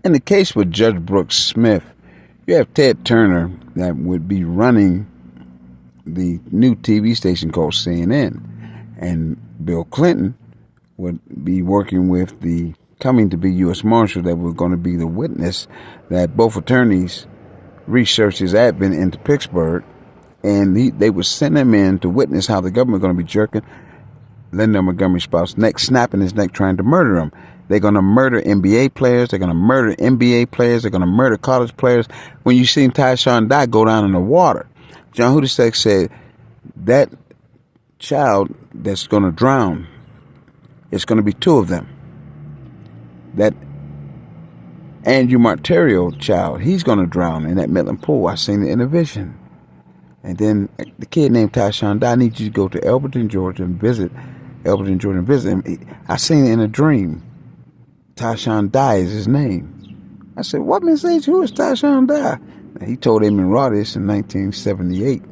In the case with Judge Brooks Smith, you have Ted Turner that would be running the new TV station called CNN, and Bill Clinton would be working with the coming to be U.S. Marshal that were going to be the witness that both attorneys researched his advent into Pittsburgh, and they would send him in to witness how the government was going to be jerking Linda Montgomery's spouse neck, snapping his neck, trying to murder him. They're going to murder NBA players. They're going to murder NBA players. They're going to murder college players. When you seen Tyshawn die go down in the water, John Hudasek said that child that's going to drown, it's going to be two of them. That Andrew Martario child, he's going to drown in that Midland pool. I seen it in a vision. And then the kid named Tyshawn died. I need you to go to Elberton, Georgia and visit him. I seen it in a dream. Tyshawn Dye is his name. I said, what, Miss H, who is Tyshawn Dye? He told Eamon Roddice in 1978.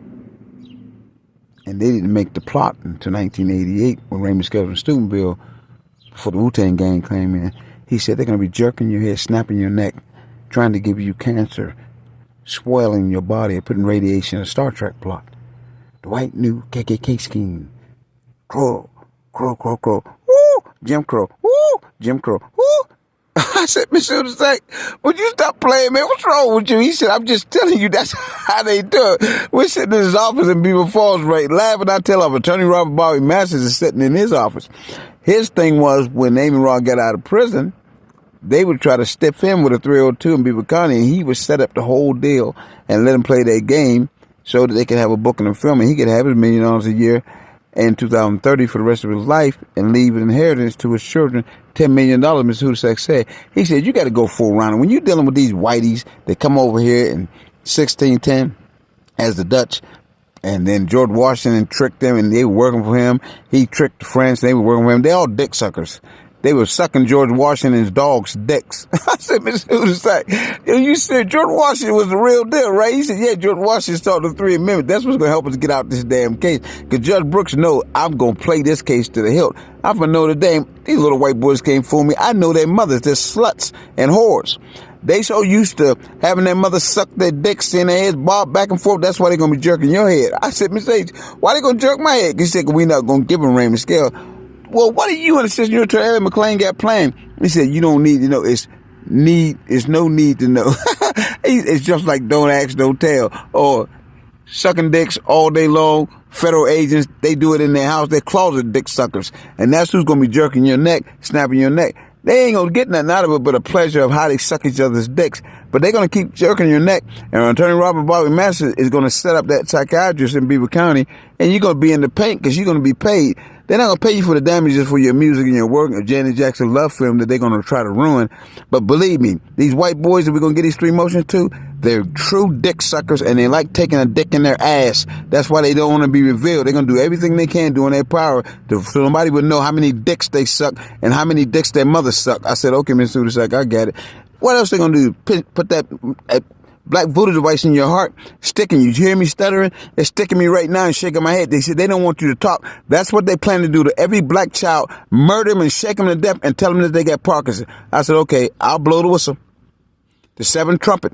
And they didn't make the plot until 1988 when Raymond Scales and Steubenville, before the Wu-Tang Gang came in. He said they're going to be jerking your head, snapping your neck, trying to give you cancer, spoiling your body, and putting radiation in a Star Trek plot. The white new KKK scheme. Crow, crow, crow, crow. Woo! Jim Crow. Woo! Jim Crow. Woo! I said, Mr. Hudasek, would you stop playing, man? What's wrong with you? He said, I'm just telling you, that's how they do it. We're sitting in his office in Beaver Falls, right, laughing. I tell him, Attorney Robert Bobby Masters is sitting in his office. His thing was, when Amy Rod got out of prison, they would try to stiff him with a 302 in Beaver County, and he would set up the whole deal and let him play their game so that they could have a book and a film, and he could have his $1 million a year in 2030 for the rest of his life and leave an inheritance to his children, $10 million, Mr. Hudasek said. He said, you got to go full round. And when you're dealing with these whiteys that come over here in 1610 as the Dutch, and then George Washington tricked them and they were working for him. He tricked the French, they were working for him. They all dick suckers. They were sucking George Washington's dog's dicks. I said, Mr. Hudasek, you said George Washington was the real deal, right? He said, yeah, George Washington started the 3 Amendments. That's what's going to help us get out this damn case. Because Judge Brooks know I'm going to play this case to the hilt. I'm from Notre Dame. These little white boys can't fool me. I know their mothers. They're sluts and whores. They so used to having their mother suck their dicks in their heads, bob back and forth. That's why they're going to be jerking your head. I said, Miss H, why they going to jerk my head? He said, we're not going to give them Raymond Scale. Well, what are you and Assistant U.S. Attorney Elliot McClain got planned? He said, you don't need to know. It's no need to know. It's just like don't ask, don't tell. Or sucking dicks all day long. Federal agents, they do it in their house. They're closet dick suckers. And that's who's going to be jerking your neck, snapping your neck. They ain't going to get nothing out of it but a pleasure of how they suck each other's dicks. But they're going to keep jerking your neck. And Attorney Robert Bobby Masters is going to set up that psychiatrist in Beaver County. And you're going to be in the paint because you're going to be paid. They're not going to pay you for the damages for your music and your work, or Janet Jackson love film that they're going to try to ruin. But believe me, these white boys that we're going to get these 3 motions to, they're true dick suckers, and they like taking a dick in their ass. That's why they don't want to be revealed. They're going to do everything they can do in their power so nobody would know how many dicks they suck and how many dicks their mother suck. I said, okay, Mr. Hudasek, I get it. What else they going to do? Put that black voodoo device in your heart, sticking you. You hear me stuttering? They're sticking me right now and shaking my head. They said they don't want you to talk. That's what they plan to do to every black child. Murder them and shake them to death and tell them that they got Parkinson. I said, okay, I'll blow the whistle. The 7th trumpet.